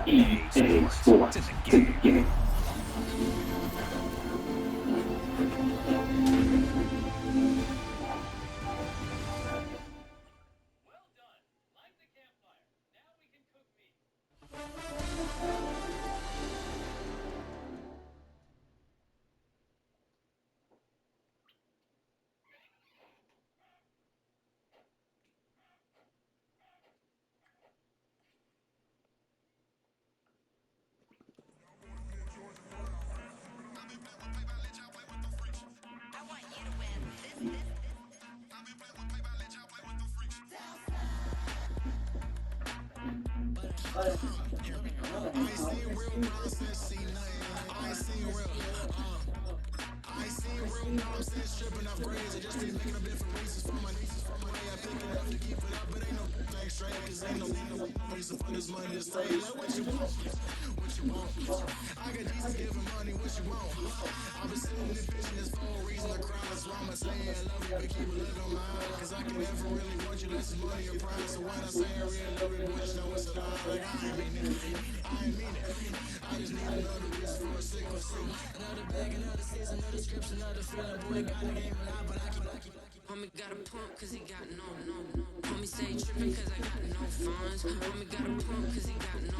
EA Sports. It's in the game. Homie got a pump cause he got no. Homie stay trippin' cause I got no funds. Homie got a pump cause he got no.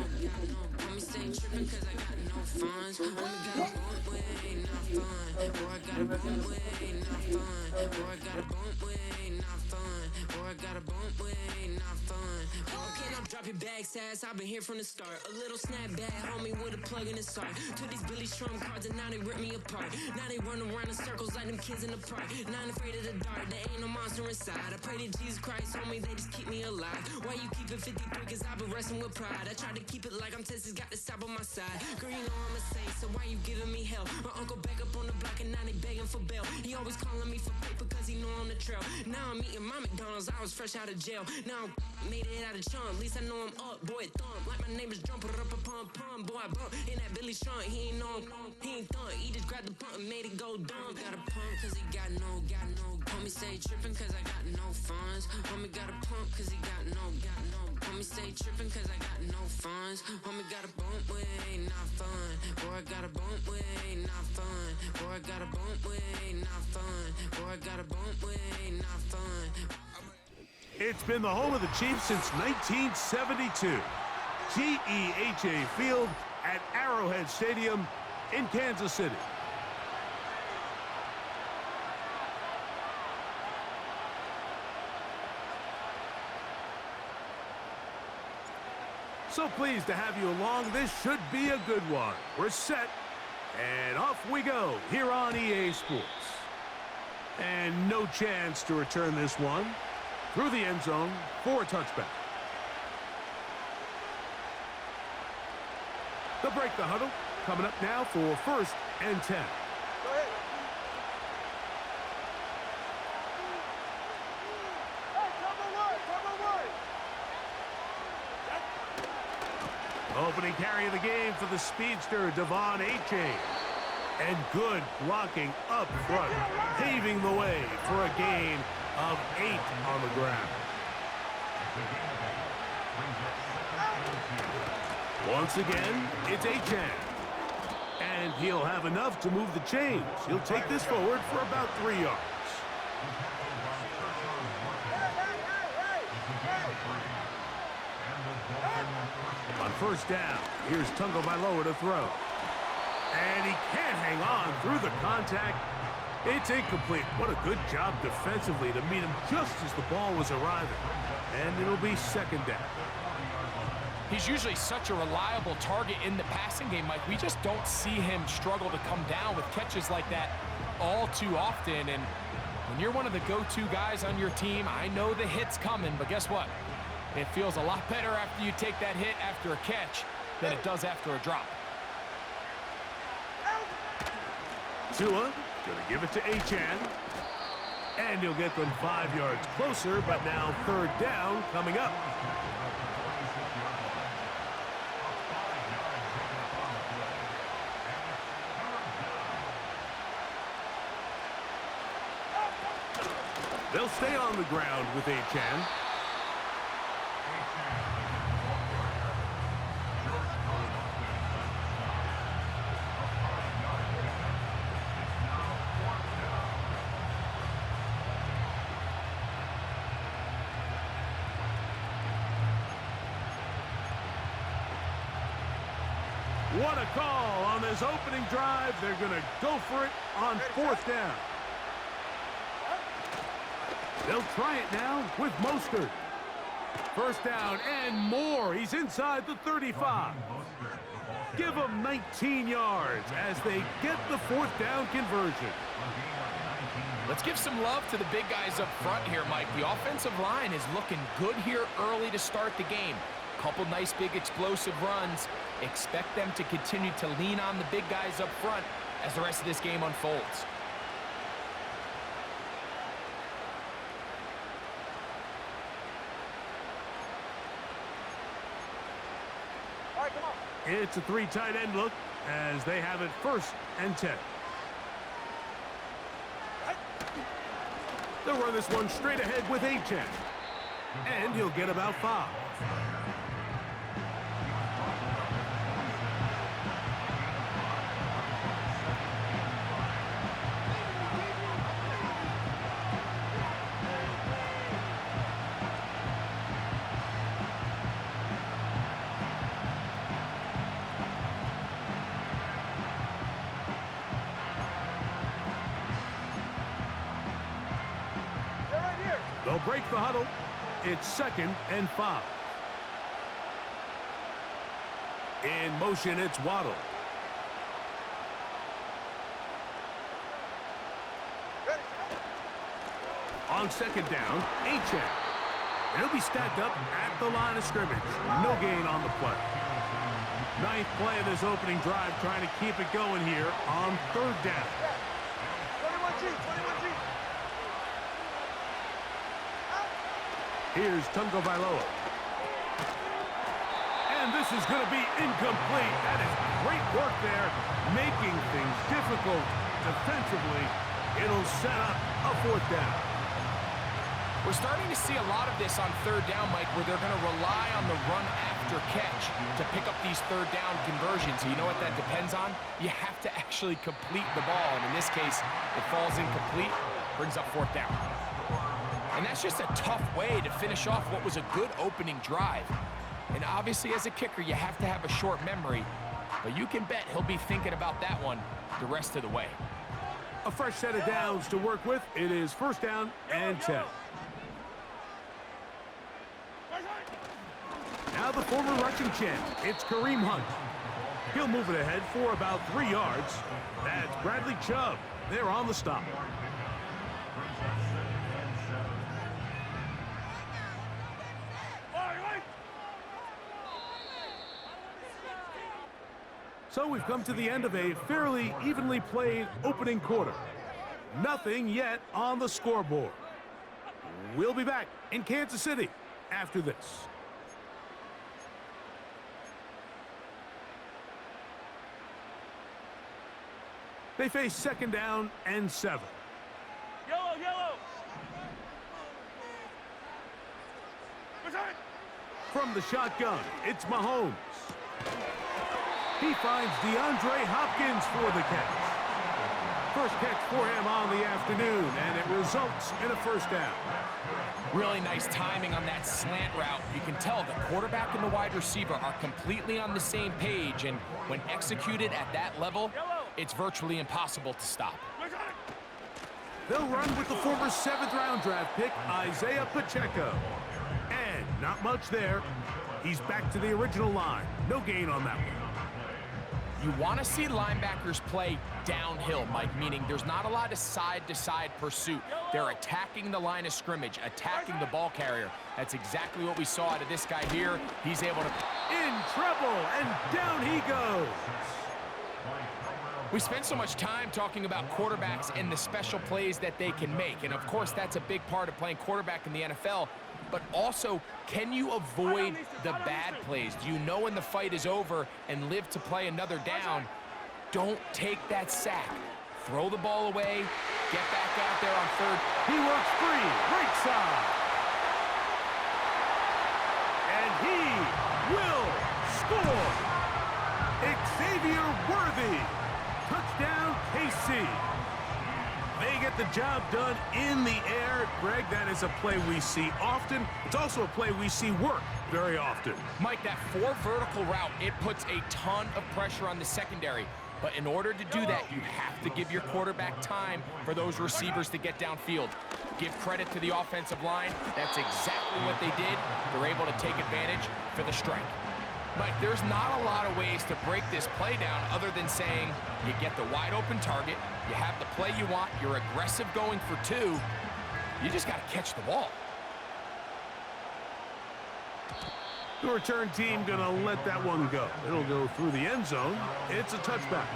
Homie stay trippin' cause I got no funds. Homie got a bump way, not fun. Boy, I got a bump way, not fun. Boy, I got a bump way, not fun. Boy, I got a bump way, not fun. Okay, now drop your bag, sass. I've been here from the start. A little snapback, homie, with a plug in his heart. To these Billy Strum cards and now they rip me apart. Now they run around in circles like them kids in the park. Not afraid of the dark, there ain't no monster inside. I pray to Jesus Christ, homie, they just keep me alive. Why you keep it 53? Cause I've been wrestling with pride. I try to keep it like I'm Texas, got the stop on my side. Girl, you know I'm a saint, so why you giving me hell? My uncle back up on the block and now they begging for bail. He always calling me for paper cause he know I'm the trail. Now I'm eating my McDonald's, I was fresh out of jail. Now I'm made it out of chunk, at least I know I'm up, boy, thump. Like my neighbors jump, up a pump, pump. Boy, I bump in that Billy Strong, he ain't know he ain't thump. He just grabbed the pump and made it go dumb. Got a pump cause he got no. Homie stay trippin' cause I got no funds. Homie got a pump cause he got no. Homie stay trippin' cause I got no funds. Homie got a bump way, not fun. Boy, I got a bump way, not fun. Boy, I got a bump way, not fun. Boy, I got a bump way, not fun. It's been the home of the Chiefs since 1972. GEHA Field at Arrowhead Stadium in Kansas City. So pleased to have you along. This should be a good one. We're set, and off we go here on EA Sports. And no chance to return this one through the end zone for a touchback. They'll break the huddle. Coming up now for 1st and 10. Opening carry of the game for the speedster, Devon A-Chain. And good blocking up front, paving the way for a gain of 8 on the ground. Once again, it's A-Chain. And he'll have enough to move the chains. He'll take this forward for about 3 yards. On 1st down, here's Tagovailoa to throw. And he can't hang on through the contact. It's incomplete. What a good job defensively to meet him just as the ball was arriving. And it'll be 2nd down. He's usually such a reliable target in the passing game, Mike. We just don't see him struggle to come down with catches like that all too often. And when you're one of the go-to guys on your team, I know the hit's coming, but guess what? It feels a lot better after you take that hit after a catch than it does after a drop. Tua going to give it to Achane. And he'll get them 5 yards closer, but now 3rd down coming up. They'll stay on the ground with Achane. What a call on this opening drive. They're going to go for it on fourth down. They'll try it now with Mostert. First down and more. He's inside the 35. Give him 19 yards as they get the fourth down conversion. Let's give some love to the big guys up front here, Mike. The offensive line is looking good here early to start the game. Couple nice big explosive runs. Expect them to continue to lean on the big guys up front as the rest of this game unfolds. It's a three tight end look as they have it first and 10. They'll run this one straight ahead with Achane. And he'll get about 5. They'll break the huddle. It's 2nd and 5. In motion, it's Waddle. On 2nd down, Achane. He'll be stacked up at the line of scrimmage. No gain on the play. 9th play of this opening drive, trying to keep it going here on 3rd down. 21G, 21G. Here's Tungo Bailoa. And this is going to be incomplete. That is great work there, making things difficult defensively. It'll set up a 4th down. We're starting to see a lot of this on 3rd down, Mike, where they're going to rely on the run after catch to pick up these 3rd down conversions. You know what that depends on? You have to actually complete the ball. And in this case, it falls incomplete, brings up 4th down. And that's just a tough way to finish off what was a good opening drive. And obviously, as a kicker, you have to have a short memory. But you can bet he'll be thinking about that one the rest of the way. A fresh set of downs to work with. It is 1st down and 10. Now the former rushing champ, it's Kareem Hunt. He'll move it ahead for about 3 yards. That's Bradley Chubb. They're on the stop. So we've come to the end of a fairly evenly played opening quarter. Nothing yet on the scoreboard. We'll be back in Kansas City after this. They face 2nd down and 7. Yellow, yellow. From the shotgun, it's Mahomes. He finds DeAndre Hopkins for the catch. First catch for him on the afternoon, and it results in a 1st down. Really nice timing on that slant route. You can tell the quarterback and the wide receiver are completely on the same page, and when executed at that level, it's virtually impossible to stop. They'll run with the former 7th-round draft pick, Isaiah Pacheco. And not much there. He's back to the original line. No gain on that one. You want to see linebackers play downhill, Mike, meaning there's not a lot of side-to-side pursuit. They're attacking the line of scrimmage, attacking the ball carrier. That's exactly what we saw out of this guy here. He's able to... In trouble, and down he goes. We spend so much time talking about quarterbacks and the special plays that they can make. And, of course, that's a big part of playing quarterback in the NFL. But also, can you avoid the bad plays? Do you know when the fight is over and live to play another down? Don't take that sack. Throw the ball away. Get back out there on 3rd. He works free, right side. And he will score. Xavier Worthy. Touchdown, KC. They get the job done in the air. Greg, that is a play we see often. It's also a play we see work very often. Mike, that 4 vertical route, it puts a ton of pressure on the secondary. But in order to do that, you have to give your quarterback time for those receivers to get downfield. Give credit to the offensive line. That's exactly what they did. They're able to take advantage for the strike. Mike, there's not a lot of ways to break this play down other than saying you get the wide open target, you have the play you want, you're aggressive going for 2, you just got to catch the ball. The return team gonna let that one go. It'll go through the end zone. It's a touchback.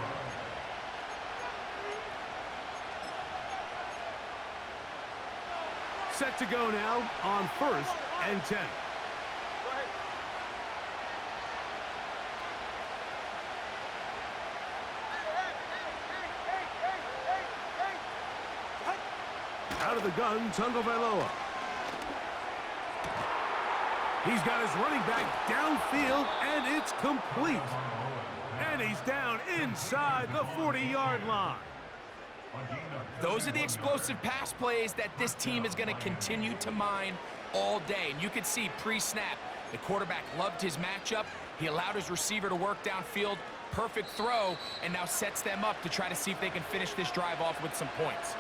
Set to go now on 1st and 10. Out of the gun, Tungo Vailoa. He's got his running back downfield, and it's complete. And he's down inside the 40-yard line. Those are the explosive pass plays that this team is going to continue to mine all day. And you can see pre-snap, the quarterback loved his matchup. He allowed his receiver to work downfield. Perfect throw, and now sets them up to try to see if they can finish this drive off with some points.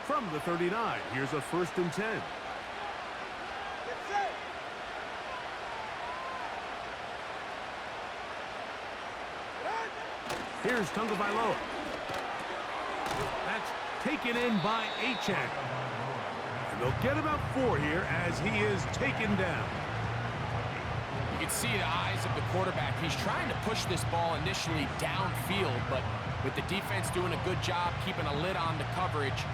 From the 39, here's a 1st and 10. Here's Tungo Vailoa. That's taken in by Achane. And they'll get about 4 here as he is taken down. You can see the eyes of the quarterback. He's trying to push this ball initially downfield, but with the defense doing a good job keeping a lid on the coverage,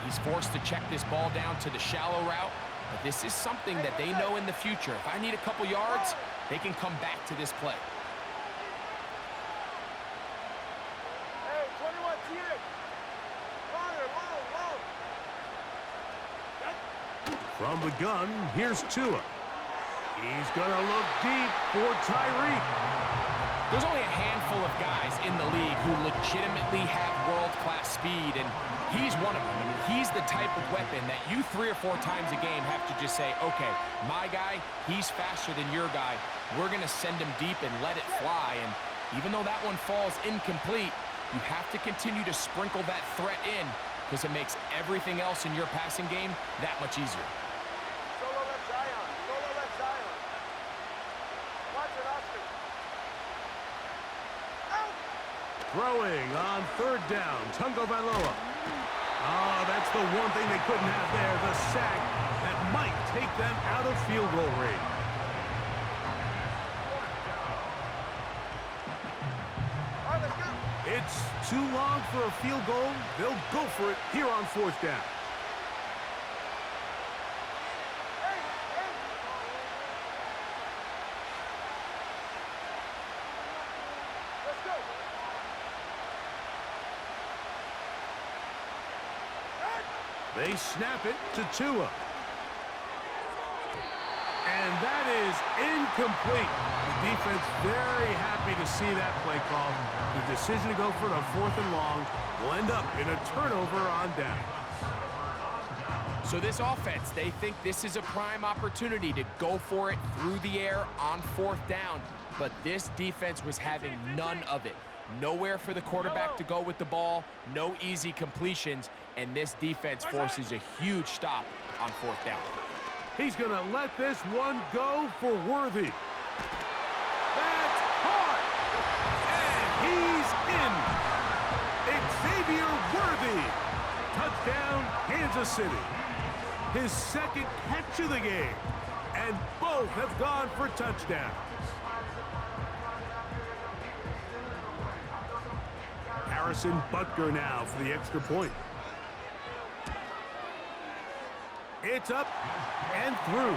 he's forced to check this ball down to the shallow route. But this is something that they know in the future. If I need a couple yards, they can come back to this play. Hey, 21 T8. Low. From the gun, here's Tua. He's going to look deep for Tyreek. There's only a handful of guys in the league who legitimately have world-class speed, and he's one of them. I mean, he's the type of weapon that you 3 or 4 times a game have to just say, okay, my guy, he's faster than your guy. We're going to send him deep and let it fly. And even though that one falls incomplete, you have to continue to sprinkle that threat in because it makes everything else in your passing game that much easier. Solo left Zion. Solo left Zion. Watch it, Oscar. Out. Throwing on 3rd down, Tungo Vailoa. Oh, that's the one thing they couldn't have there, the sack that might take them out of field goal range. All right, let's go. It's too long for a field goal. They'll go for it here on 4th down. Hey. Let's go. They snap it to Tua. And that is incomplete. The defense very happy to see that play call. The decision to go for the 4th and long will end up in a turnover on down. So this offense, they think this is a prime opportunity to go for it through the air on 4th down. But this defense was having none of it. Nowhere for the quarterback to go with the ball, no easy completions, and this defense forces a huge stop on 4th down. He's going to let this one go for Worthy. That's hard. And he's in. Xavier Worthy. Touchdown, Kansas City. His 2nd catch of the game. And both have gone for touchdowns. Harrison Butker now for the extra point. It's up and through.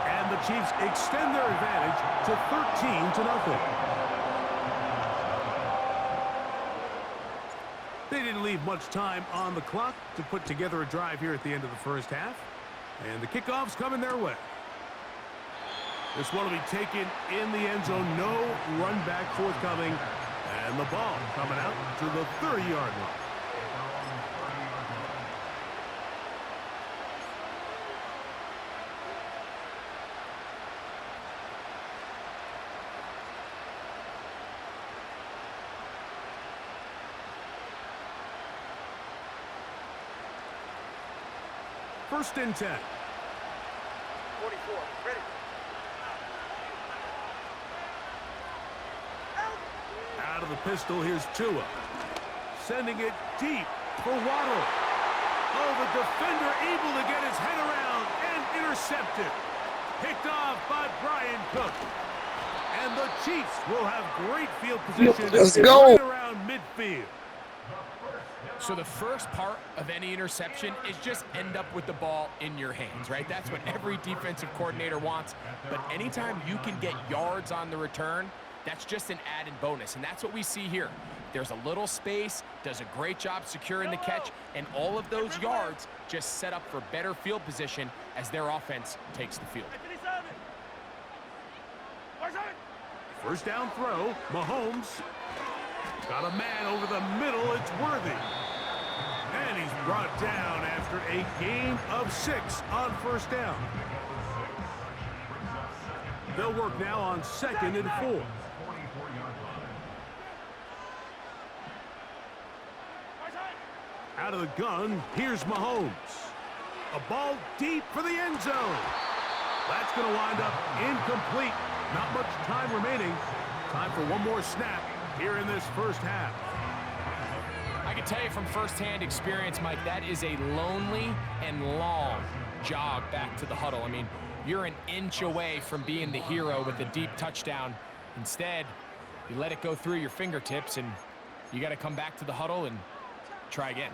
And the Chiefs extend their advantage to 13-0. They didn't leave leave much time on the clock to put together a drive here at the end of the first half. And the kickoff's coming their way. This one will be taken in the end zone. No run back forthcoming. And the ball coming out to the 30-yard line. First and 10. 44, ready. Out of the pistol, here's Tua. Sending it deep for Waddle. Oh, the defender able to get his head around and intercepted. Picked off by Brian Cook. And the Chiefs will have great field position right around midfield. So the first part of any interception is just end up with the ball in your hands, right? That's what every defensive coordinator wants. But anytime you can get yards on the return, that's just an added bonus. And that's what we see here. There's a little space, does a great job securing the catch, and all of those yards just set up for better field position as their offense takes the field. First down throw, Mahomes. Got a man over the middle, it's Worthy. And he's brought down after a gain of 6 on first down. They'll work now on 2nd and 4. Out of the gun, here's Mahomes. A ball deep for the end zone. That's going to wind up incomplete. Not much time remaining. Time for one more snap here in this first half. I can tell you from firsthand experience, Mike, that is a lonely and long jog back to the huddle. I mean, you're an inch away from being the hero with a deep touchdown. Instead, you let it go through your fingertips, and you got to come back to the huddle and try again.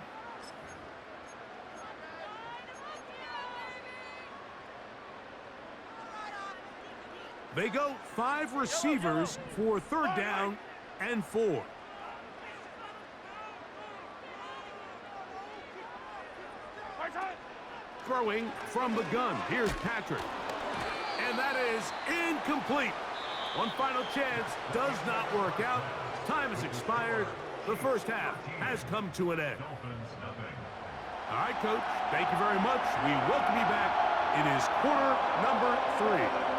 They go 5 receivers for 3rd down and 4. Throwing from the gun. Here's Patrick. And that is incomplete. One final chance does not work out. Time has expired. The first half has come to an end. All right, Coach. Thank you very much. We welcome you back. It is quarter number 3.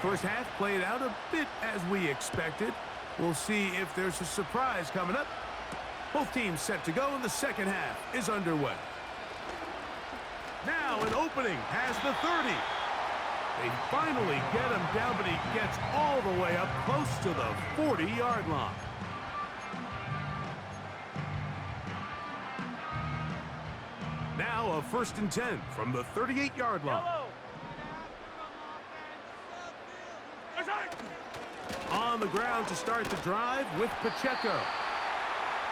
First half played out a bit as we expected. We'll see if there's a surprise coming up. Both teams set to go, and the second half is underway. Now an opening has the 30. They finally get him down, but he gets all the way up close to the 40-yard line. Now a 1st and 10 from the 38-yard line. On the ground to start the drive with Pacheco.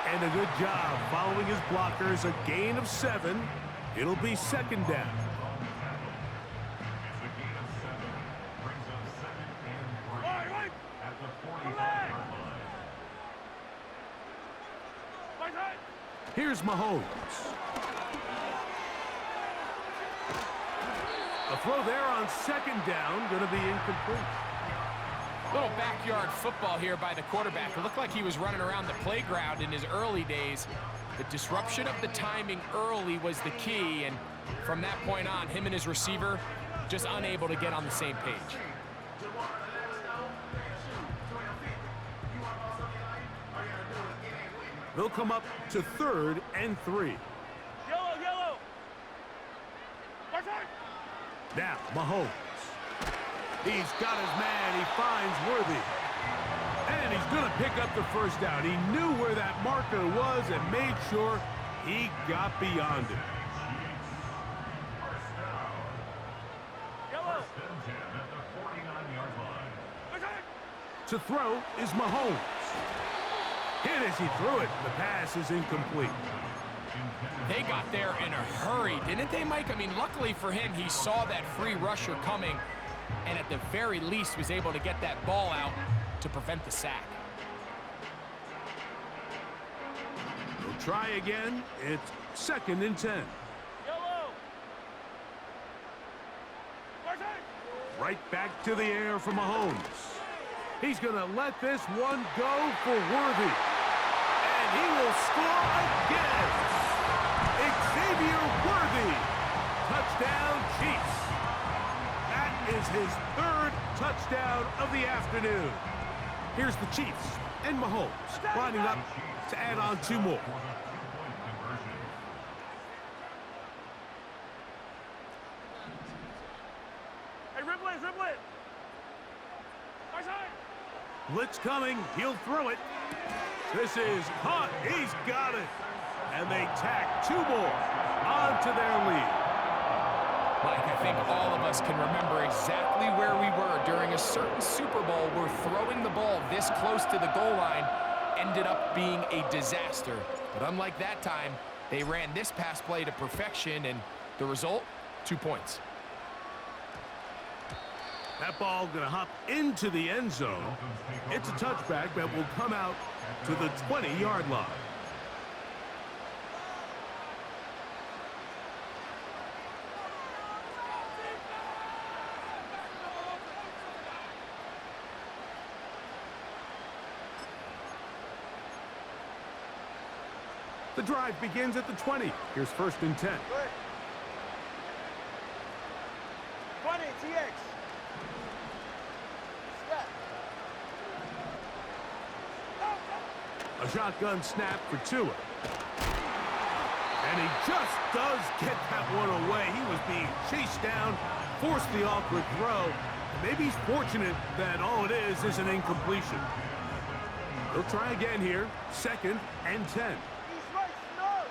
And a good job following his blockers. A gain of 7. It'll be 2nd down. Here's Mahomes. A throw there on 2nd down, going to be incomplete. Little backyard football here by the quarterback. It looked like he was running around the playground in his early days. The disruption of the timing early was the key, and from that point on, him and his receiver just unable to get on the same page. They'll come up to 3rd and 3. Yellow. Now, Mahomes. He's got his man. He finds Worthy. And he's going to pick up the first down. He knew where that marker was and made sure he got beyond it. Yellow. To throw is Mahomes. Hit as he threw it. The pass is incomplete. They got there in a hurry, didn't they, Mike? I mean, luckily for him, he saw that free rusher coming and at the very least was able to get that ball out to prevent the sack. We'll try again. It's 2nd and 10. Yellow. Right back to the air for Mahomes. He's going to let this one go for Worthy. And he will score again. Xavier Worthy. Touchdown, Chiefs. That is his 3rd touchdown of the afternoon. Here's the Chiefs and Mahomes lining up to add on 2 more. Hey, ribble it, ribble it. Blitz coming. He'll throw it. This is caught. He's got it. And they tack 2 more onto their lead. Mike, I think all of us can remember exactly where we were during a certain Super Bowl where throwing the ball this close to the goal line ended up being a disaster. But unlike that time, they ran this pass play to perfection, and the result, 2 points. That ball going to hop into the end zone. It's a touchback that will come out to the 20-yard line. The drive begins at the 20. Here's 1st and 10. Good. 20, TX. Step. A shotgun snap for Tua. And he just does get that one away. He was being chased down, forced the awkward throw. And maybe he's fortunate that all it is an incompletion. They'll try again here. 2nd and 10. He's right, no.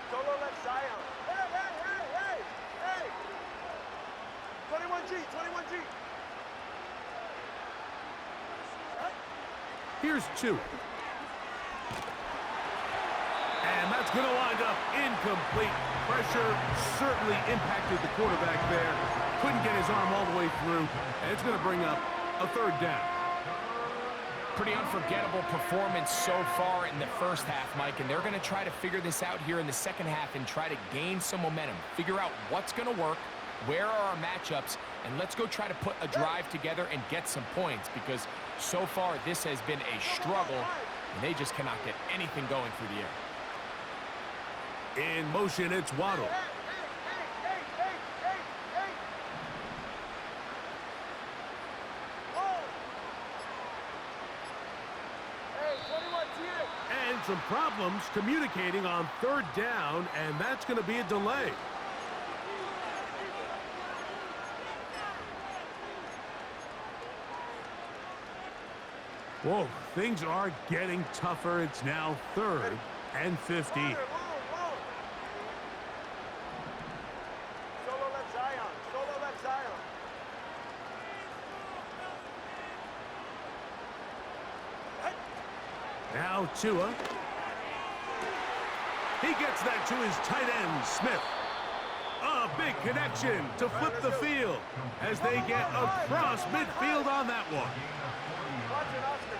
Solo left Zion. Hey, hey, hey, hey, hey. 21G, 21G. Here's 2. And that's going to wind up incomplete. Pressure certainly impacted the quarterback there. Couldn't get his arm all the way through. And it's going to bring up a 3rd down. Pretty unforgettable performance so far in the first half, Mike, and they're going to try to figure this out here in the second half and try to gain some momentum. Figure out what's going to work, where are our matchups, and let's go try to put a drive together and get some points, because so far this has been a struggle, and they just cannot get anything going through the air. In motion, it's Waddle. And some problems communicating on 3rd down, and that's going to be a delay. Whoa, things are getting tougher. It's now 3rd and 50. Solo left Zion. Solo left Zion. Now Tua. He gets that to his tight end, Smith. A big connection to flip the field as they get across midfield on that one. Watch it, Oscar.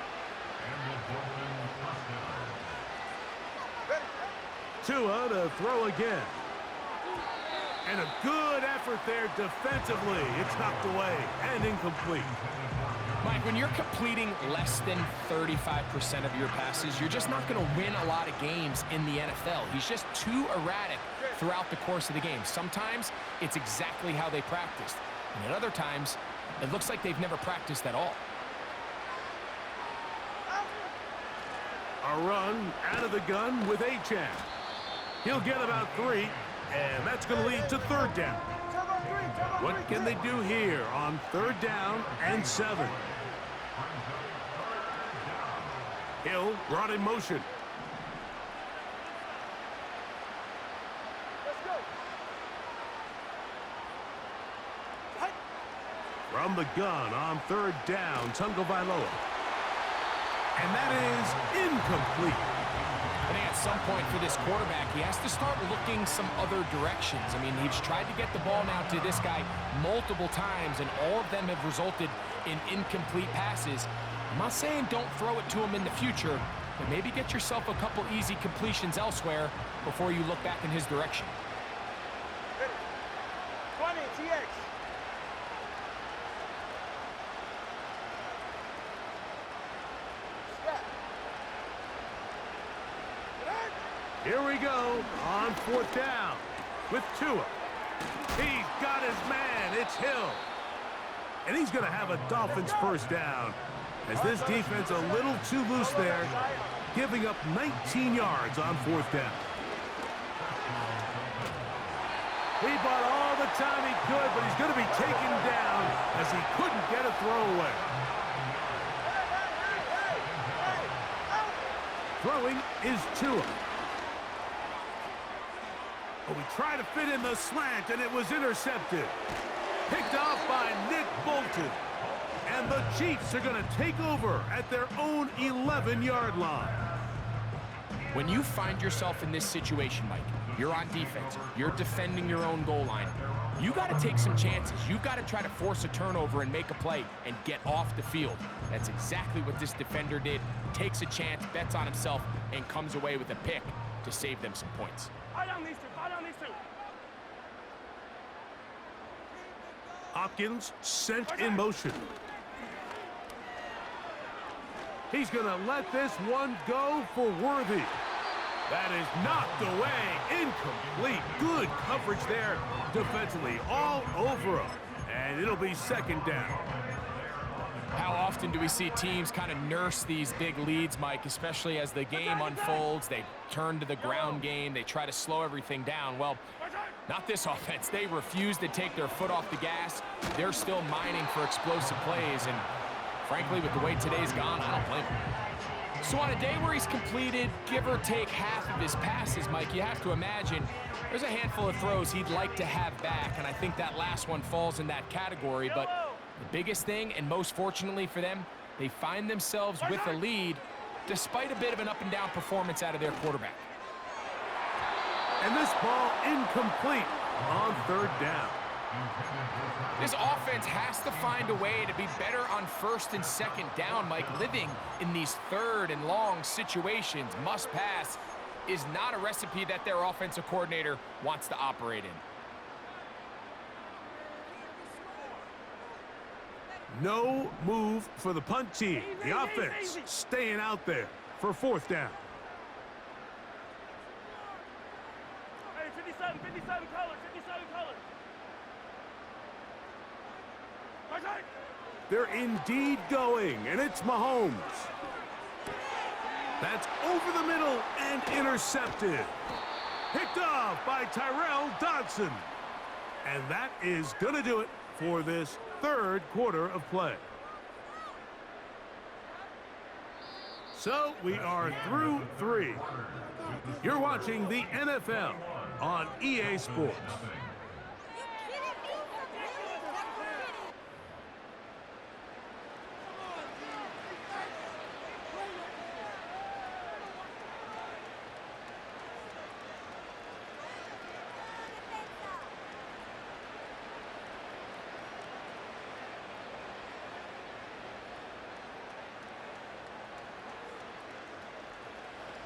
Tua to throw again. And a good effort there defensively. It's knocked away and incomplete. Mike, when you're completing less than 35% of your passes, you're just not going to win a lot of games in the NFL. He's just too erratic throughout the course of the game. Sometimes it's exactly how they practiced. And at other times, it looks like they've never practiced at all. A run out of the gun with Achane. He'll get about 3, and that's going to lead to 3rd down. What can they do here on 3rd down and 7? Hill brought in motion. Let's go. From the gun on 3rd down, Tagovailoa. And that is incomplete. I think at some point for this quarterback, he has to start looking some other directions. I mean, he's tried to get the ball now to this guy multiple times, and all of them have resulted in incomplete passes. I'm not saying don't throw it to him in the future, but maybe get yourself a couple easy completions elsewhere before you look back in his direction. 20, TX. Here we go on 4th down with Tua. He's got his man. It's Hill. And he's going to have a Dolphins first down as this defense a little too loose there, giving up 19 yards on 4th down. He bought all the time he could, but he's going to be taken down as he couldn't get a throwaway. Throwing is Tua. But we try to fit in the slant, and it was intercepted. Picked off by Nick Bolton. And the Chiefs are going to take over at their own 11-yard line. When you find yourself in this situation, Mike, you're on defense, you're defending your own goal line, you got to take some chances. You've got to try to force a turnover and make a play and get off the field. That's exactly what this defender did. Takes a chance, bets on himself, and comes away with a pick to save them some points. Fire down these two. Hopkins sent in motion. He's going to let this one go for Worthy. That is knocked away. Incomplete. Good coverage there defensively all over him. And it'll be 2nd down. How often do we see teams kind of nurse these big leads, Mike, especially as the game unfolds? They turn to the ground game. They try to slow everything down. Well, not this offense. They refuse to take their foot off the gas. They're still mining for explosive plays. And frankly, with the way today's gone, I don't blame them. So on a day where he's completed, give or take half of his passes, Mike, you have to imagine there's a handful of throws he'd like to have back. And I think that last one falls in that category. But the biggest thing, and most fortunately for them, they find themselves with a lead despite a bit of an up-and-down performance out of their quarterback. And this ball incomplete on 3rd down. This offense has to find a way to be better on 1st and 2nd down, Mike. Living in these 3rd and long situations, must pass, is not a recipe that their offensive coordinator wants to operate in. No move for the punt team. The offense staying out there for 4th down. Hey, 57 color. They're indeed going, and it's Mahomes. That's over the middle and intercepted. Picked off by Tyrell Dodson. And that is going to do it for this 3rd quarter of play. So we are through 3. You're watching the NFL on EA Sports.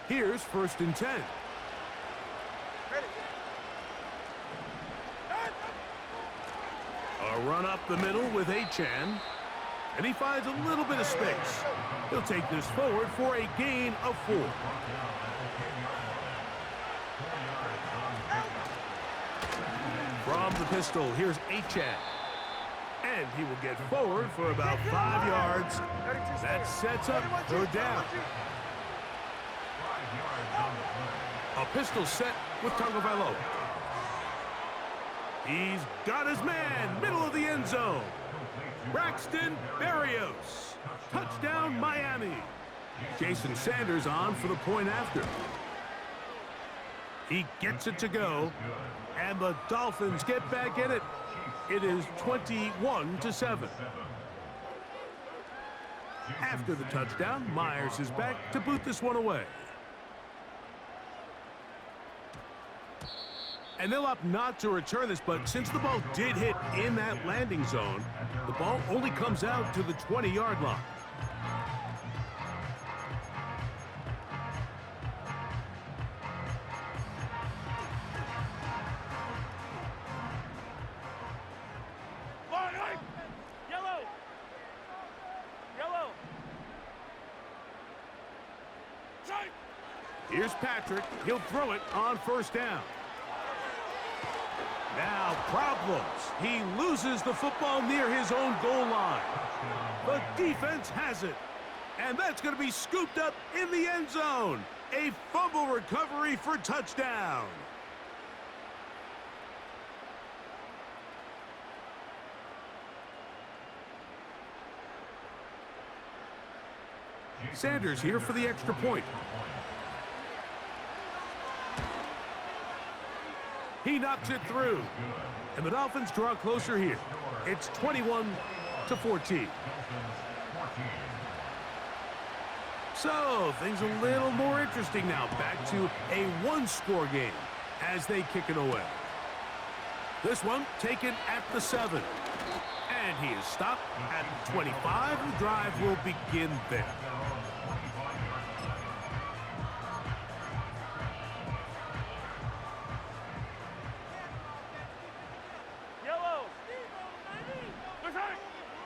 Here's 1st and 10. A run up the middle with Achan. And he finds a little bit of space. He'll take this forward for a gain of 4. From the pistol, here's Achan. And he will get forward for about 5 yards. That sets up 3rd down. A pistol set with Tagovailoa. He's got his man, middle of the end zone. Braxton Berrios. Touchdown, Miami. Jason Sanders on for the point after. He gets it to go, and the Dolphins get back in it. It is 21-7. After the touchdown, Myers is back to boot this one away. And they'll opt not to return this, but since the ball did hit in that landing zone, the ball only comes out to the 20-yard line. Yellow! Yellow! Here's Patrick. He'll throw it on first down. Now problems. He loses the football near his own goal line. The defense has it. And that's going to be scooped up in the end zone. A fumble recovery for touchdown. Sanders here for the extra point. He knocks it through. And the Dolphins draw closer here. It's 21-14. So, things a little more interesting now. Back to a one-score game as they kick it away. This one taken at the 7. And he is stopped at 25. The drive will begin there.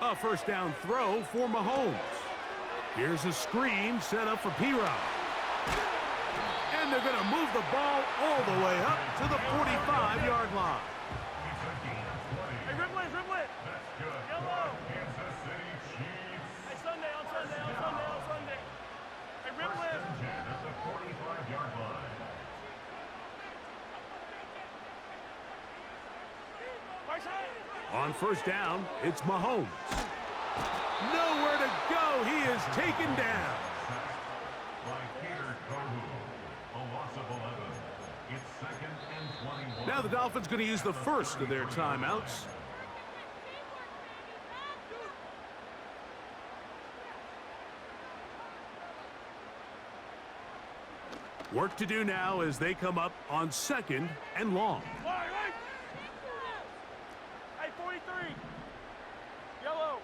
A first down throw for Mahomes. Here's a screen set up for P-Rod. And they're going to move the ball all the way up to the 45-yard line. Hey, ribble it! Yellow! Hey, Sunday, on Sunday. Hey, ribble it! At the 45-yard line. On first down, it's Mahomes. Nowhere to go. He is taken down. Now the Dolphins going to use the first of their timeouts. Work to do now as they come up on 2nd and long. Hey, 43. Yellow.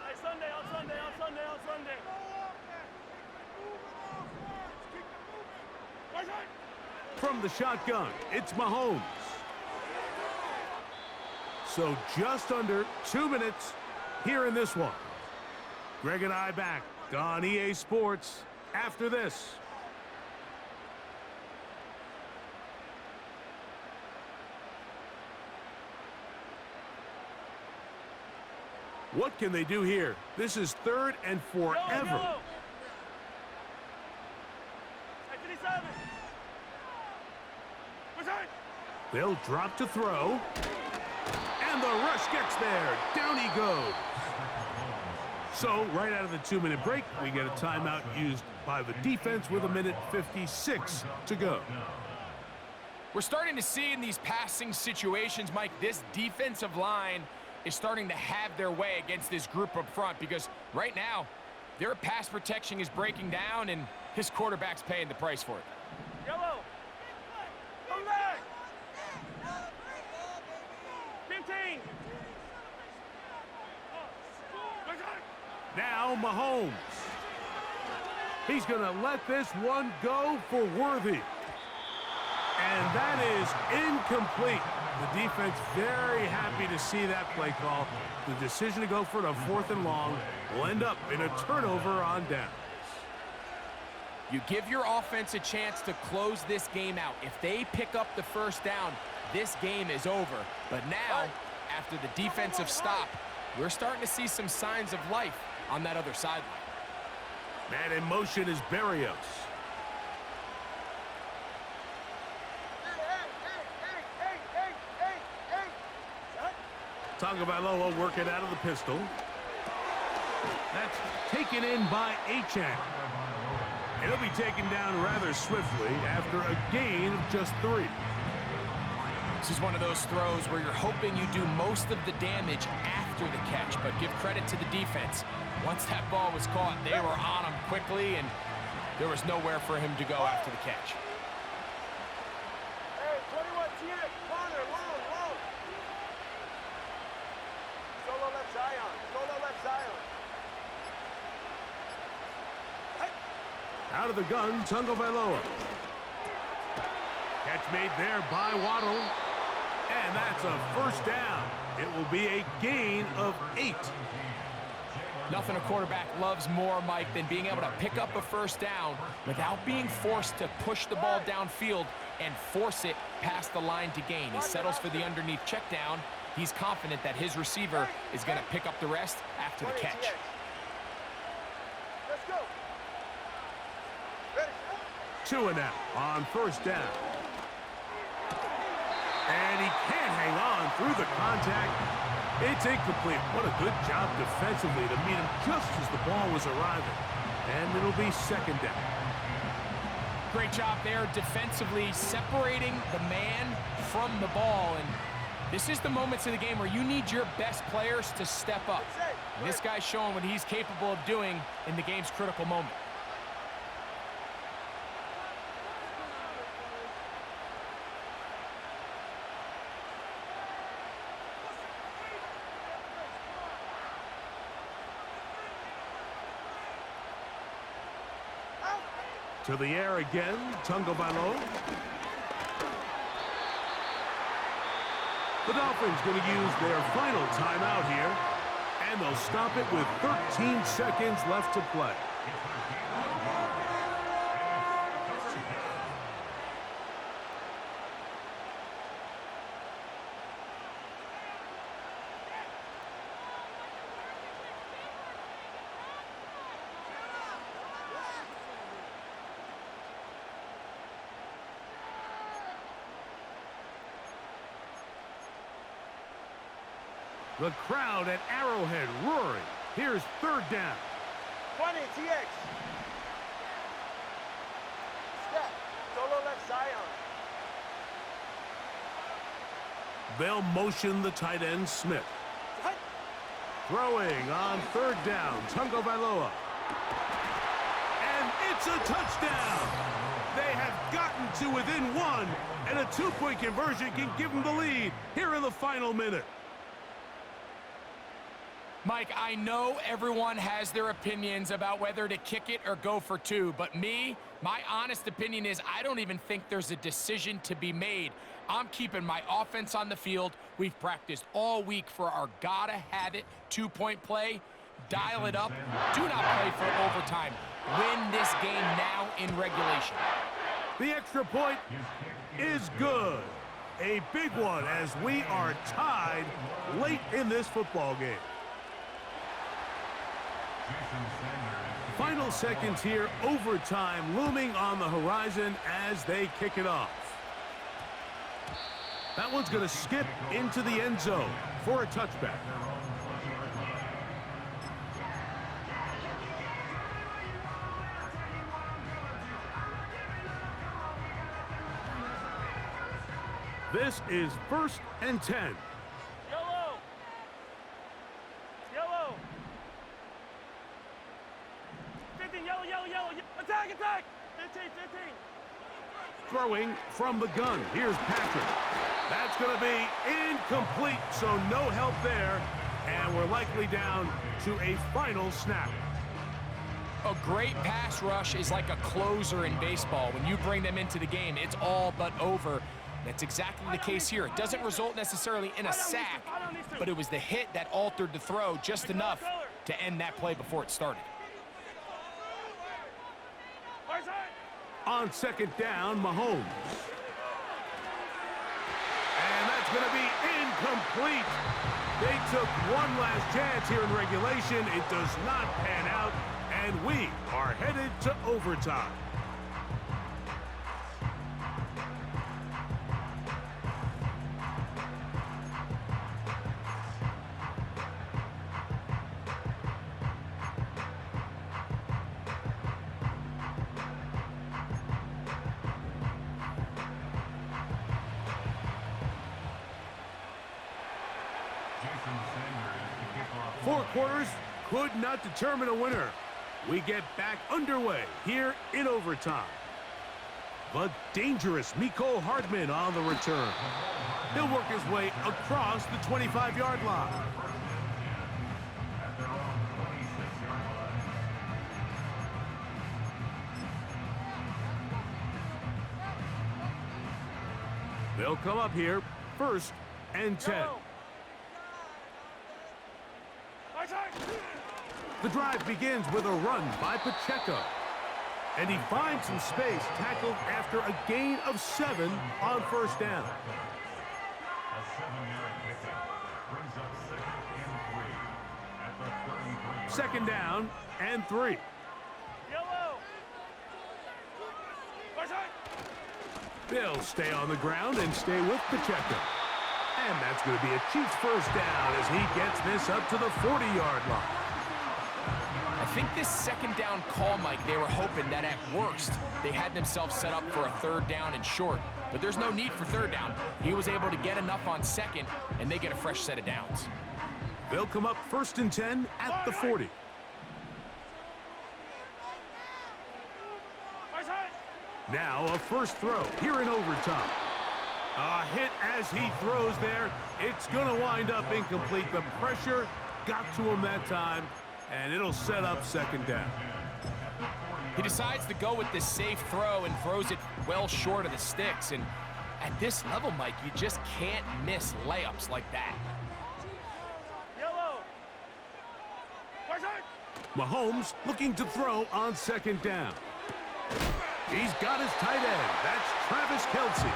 Hey, Sunday, on Sunday. From the shotgun, it's Mahomes. So just under 2 minutes here in this one. Greg and I back on EA Sports after this. What can they do here? This is 3rd and forever. Yellow. Hey, 57. They'll drop to throw. And the rush gets there. Down he goes. So, right out of the 2-minute break, we get a timeout used by the defense with 1:56 to go. We're starting to see in these passing situations, Mike, this defensive line is starting to have their way against this group up front because right now, their pass protection is breaking down and his quarterback's paying the price for it. Yellow. Come back. 15. Now Mahomes. He's going to let this one go for Worthy. And that is incomplete. The defense very happy to see that play call. The decision to go for the 4th and long will end up in a turnover on downs. You give your offense a chance to close this game out. If they pick up the first down, this game is over. But now, after the defensive stop, we're starting to see some signs of life on that other sideline. Man in motion is Berrios. Tagovailoa working out of the pistol. That's taken in by Achane. It'll be taken down rather swiftly after a gain of just 3. This is one of those throws where you're hoping you do most of the damage after the catch, but give credit to the defense. Once that ball was caught, they were on him quickly, and There was nowhere for him to go after the catch. Hey, 21 TX, corner, long. Solo left Zion. Out of the gun, Tungo Bailoa. Catch made there by Waddle. And that's a first down. It will be a gain of 8. Nothing a quarterback loves more, Mike, than being able to pick up a first down without being forced to push the ball downfield and force it past the line to gain. He settles for the underneath check down. He's confident that his receiver is going to pick up the rest after the catch. Let's go. Ready. 2 and out on first down. And he can't hang on through the contact. It's incomplete. What a good job defensively to meet him just as the ball was arriving. And it'll be second down. Great job there defensively, separating the man from the ball. And this is the moments of the game where you need your best players to step up. And this guy's showing what he's capable of doing in the game's critical moment. To the air again, Tungo Bailoa. The Dolphins going to use their final timeout here, and they'll stop it with 13 seconds left to play. The crowd at Arrowhead roaring. Here's third down. 20 TX. Step. Solo left Zion. They'll motion the tight end, Smith. Throwing on third down, Tungo Bailoa. And it's a touchdown. They have gotten to within 1, and a 2-point conversion can give them the lead here in the final minute. Mike, I know everyone has their opinions about whether to kick it or go for 2, but my honest opinion is I don't even think there's a decision to be made. I'm keeping my offense on the field. We've practiced all week for our gotta-have-it 2-point play. Dial it up. Do not play for overtime. Win this game now in regulation. The extra point is good. A big one as we are tied late in this football game. Final seconds here, overtime looming on the horizon as they kick it off. That one's going to skip into the end zone for a touchback. This is 1st and 10. Yellow. Yellow. 15, yellow. Attack. 15. Throwing from the gun. Here's Patrick. That's going to be incomplete, so no help there. And we're likely down to a final snap. A great pass rush is like a closer in baseball. When you bring them into the game, it's all but over. That's exactly the case here. It doesn't result necessarily in a sack, but it was the hit that altered the throw just enough to end that play before it started. On second down, Mahomes. And that's going to be incomplete. They took one last chance here in regulation. It does not pan out, and we are headed to overtime. Four quarters could not determine a winner. We get back underway here in overtime. The dangerous Mecole Hardman on the return. He'll work his way across the 25-yard line. They'll come up here, 1st and 10. The drive begins with a run by Pacheco. And he finds some space, tackled after a gain of 7 on 1st down. A 7-yard pickup brings up 2nd and 3 at the 33. 2nd down and 3. Yellow. They'll stay on the ground and stay with Pacheco. And that's going to be a Chiefs 1st down as he gets this up to the 40-yard line. I think this 2nd down call, Mike, they were hoping that at worst they had themselves set up for a 3rd down and short. But there's no need for 3rd down. He was able to get enough on 2nd, and they get a fresh set of downs. They'll come up 1st and 10 at the 40. Now a 1st throw here in overtime. A hit as he throws there. It's going to wind up incomplete. The pressure got to him that time, and it'll set up 2nd down. He decides to go with this safe throw and throws it well short of the sticks. And at this level, Mike, you just can't miss layups like that. Yellow. Mahomes looking to throw on 2nd down. He's got his tight end. That's Travis Kelce.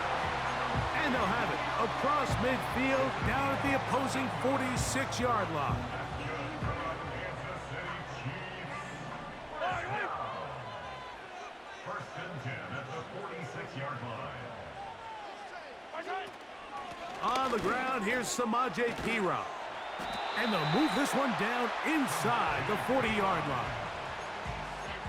And they'll have it across midfield down at the opposing 46-yard line. First and 10 at the 46-yard line. On the ground, here's Samaje Perine. And they'll move this one down inside the 40-yard line.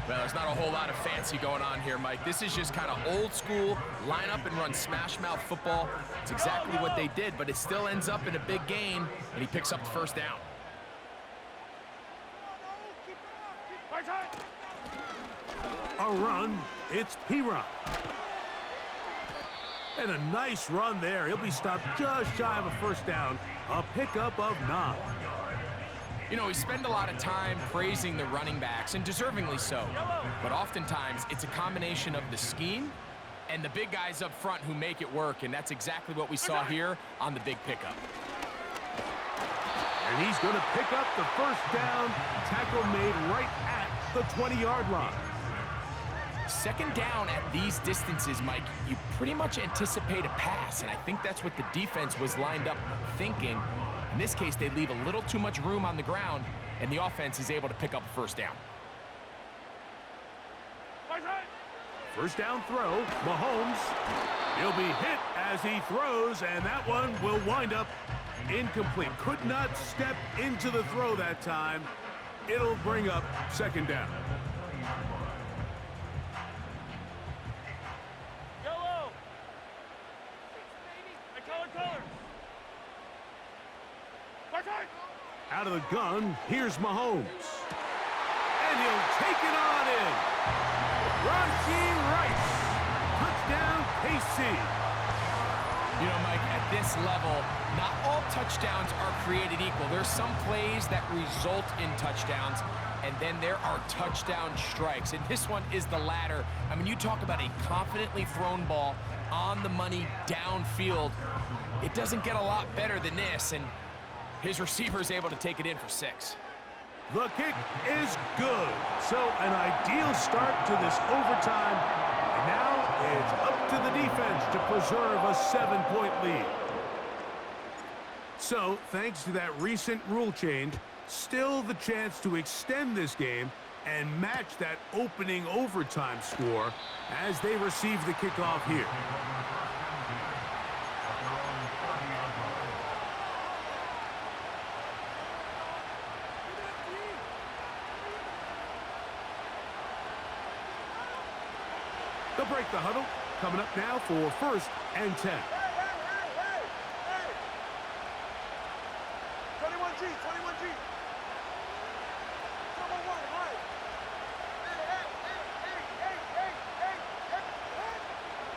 Well, there's not a whole lot of fancy going on here, Mike. This is just kind of old school, line up and run smash mouth football. It's exactly what they did, but it still ends up in a big game, and he picks up the 1st down. A run, it's Perine. And a nice run there. He'll be stopped just shy of a 1st down. A pickup of 9. You know, we spend a lot of time praising the running backs, and deservingly so. But oftentimes, it's a combination of the scheme and the big guys up front who make it work, and that's exactly what we saw here on the big pickup. And he's going to pick up the 1st down. Tackle made right at the 20-yard line. 2nd down at these distances, Mike, you pretty much anticipate a pass, and I think that's what the defense was lined up thinking. In this case, they leave a little too much room on the ground, and the offense is able to pick up a 1st down. 1st down throw, Mahomes. He'll be hit as he throws, and that one will wind up incomplete. Could not step into the throw that time. It'll bring up 2nd down. Yellow. I color. Out of the gun, here's Mahomes. And he'll take it on in. Rashee Rice. Touchdown, KC. You know, Mike, at this level, not all touchdowns are created equal. There's some plays that result in touchdowns, and then there are touchdown strikes. And this one is the latter. I mean, you talk about a confidently thrown ball on the money downfield. It doesn't get a lot better than this, and his receiver is able to take it in for 6. The kick is good. So an ideal start to this overtime. And now it's up to the defense to preserve a 7-point lead. So thanks to that recent rule change, still the chance to extend this game and match that opening overtime score as they receive the kickoff here. They'll break the huddle. Coming up now for 1st and 10. 21G.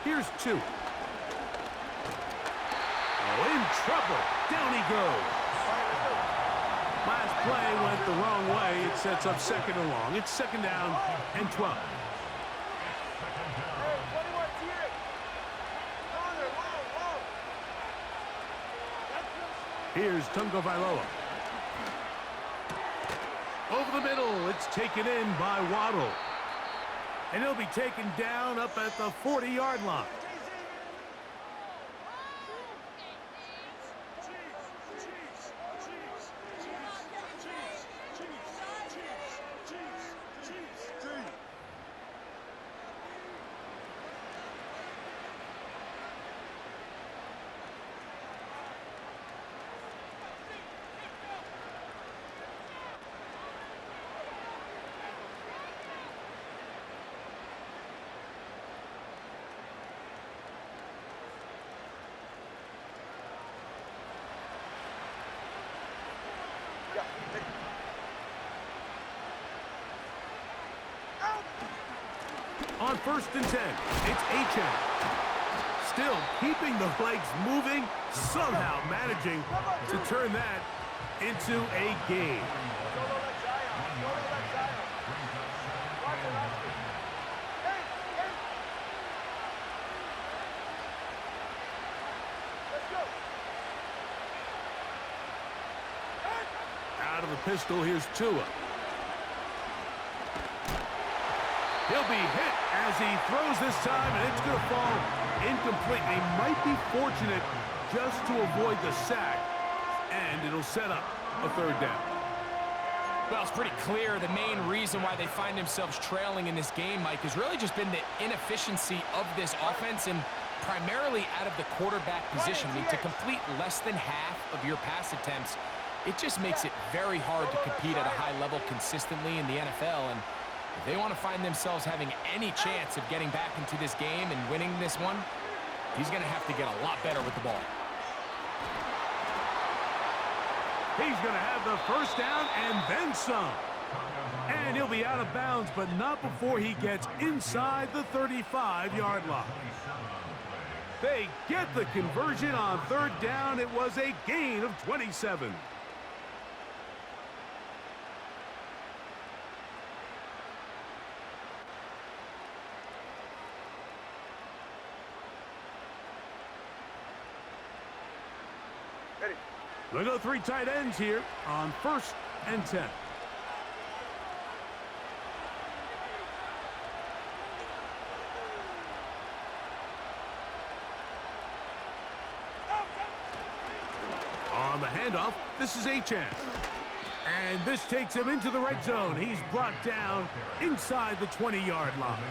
Here's 2. Oh, in trouble. Down he goes. Last play went the wrong way. It sets up 2nd and long. It's 2nd down and 12. Here's Tungo Vailoa. Over the middle, it's taken in by Waddle. And he'll be taken down up at the 40-yard line. On 1st and 10, it's Achane. Still keeping the legs moving, somehow managing to turn that into a gain. Out of the pistol, here's Tua. He'll be hit as he throws this time, and it's going to fall incomplete. They might be fortunate just to avoid the sack, and it'll set up a 3rd down. Well, it's pretty clear the main reason why they find themselves trailing in this game, Mike, has really just been the inefficiency of this offense and primarily out of the quarterback position. I mean, to complete less than half of your pass attempts, it just makes it very hard to compete at a high level consistently in the NFL. And if they want to find themselves having any chance of getting back into this game and winning this one, he's going to have to get a lot better with the ball. He's going to have the 1st down and then some. And he'll be out of bounds, but not before he gets inside the 35-yard line. They get the conversion on 3rd down. It was a gain of 27. They'll go 3 tight ends here on 1st and 10. On the handoff, this is Achane. And this takes him into the right zone. He's brought down inside the 20-yard line.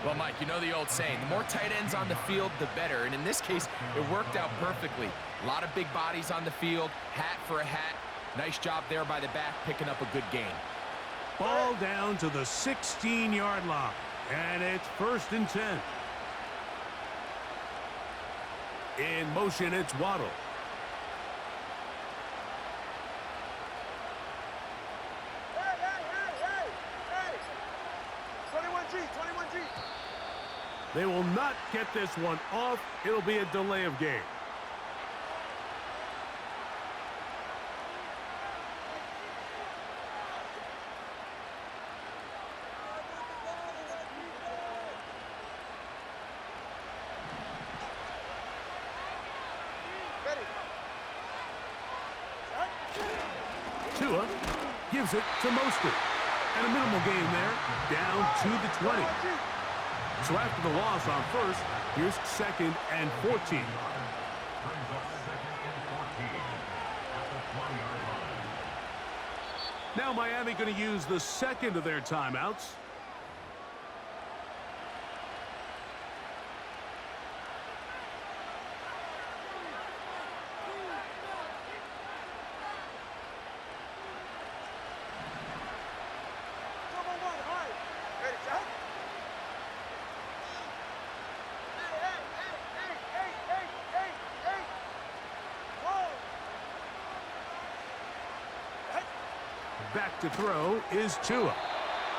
Well, Mike, you know the old saying, the more tight ends on the field, the better. And in this case, it worked out perfectly. A lot of big bodies on the field, hat for a hat. Nice job there by the back, picking up a good gain. Ball down to the 16-yard line. And it's 1st and 10. In motion, it's Waddle. They will not get this one off. It'll be a delay of game. Tua gives it to Mostert. And a minimal gain there, down to the 20. So after the loss on 1st, here's 2nd and 14. Brings up 2nd and 14 at the 20-yard line. Now Miami going to use the 2nd of their timeouts. Back to throw is Tua.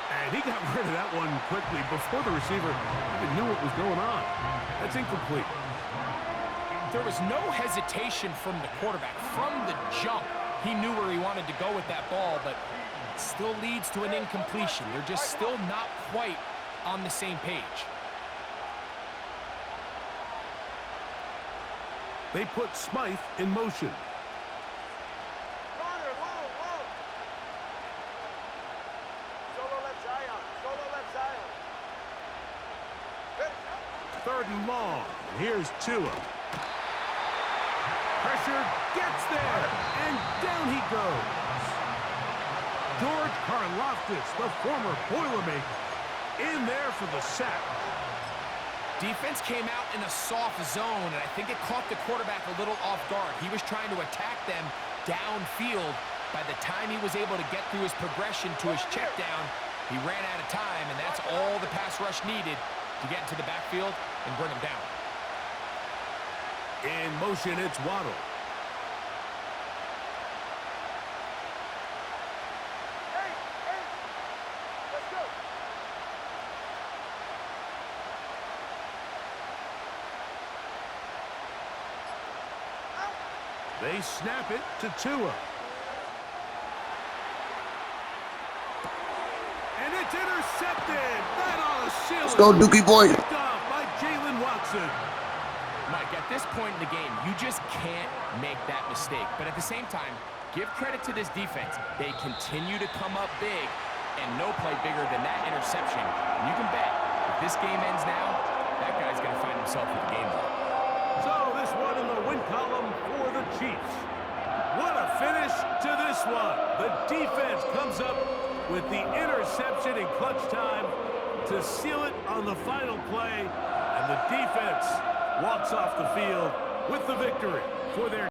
And he got rid of that one quickly before the receiver even knew what was going on. That's incomplete. There was no hesitation from the quarterback. From the jump, he knew where he wanted to go with that ball, but it still leads to an incompletion. They're just still not quite on the same page. They put Smythe in motion. Corner, low. Solo left Zion. Third and long. Here's Tua. Pressure gets there, and down he goes. George Karlaftis, the former Boilermaker, in there for the sack. Defense came out in a soft zone, and I think it caught the quarterback a little off guard. He was trying to attack them downfield. By the time he was able to get through his progression to his check down, he ran out of time, and that's all the pass rush needed to get into the backfield and bring him down. In motion, it's Waddle. Hey, let's go. They snap it to Tua. And it's intercepted. That on a ceiling. Let's go, Dookie boy. Picked off by Jalen Watson. Mike, at this point in the game, you just can't make that mistake. But at the same time, give credit to this defense. They continue to come up big, and no play bigger than that interception. And you can bet, if this game ends now, that guy's going to find himself with the game ball. So this one in the win column for the Chiefs. What a finish to this one. The defense comes up with the interception in clutch time to seal it on the final play. And the defense walks off the field with the victory for their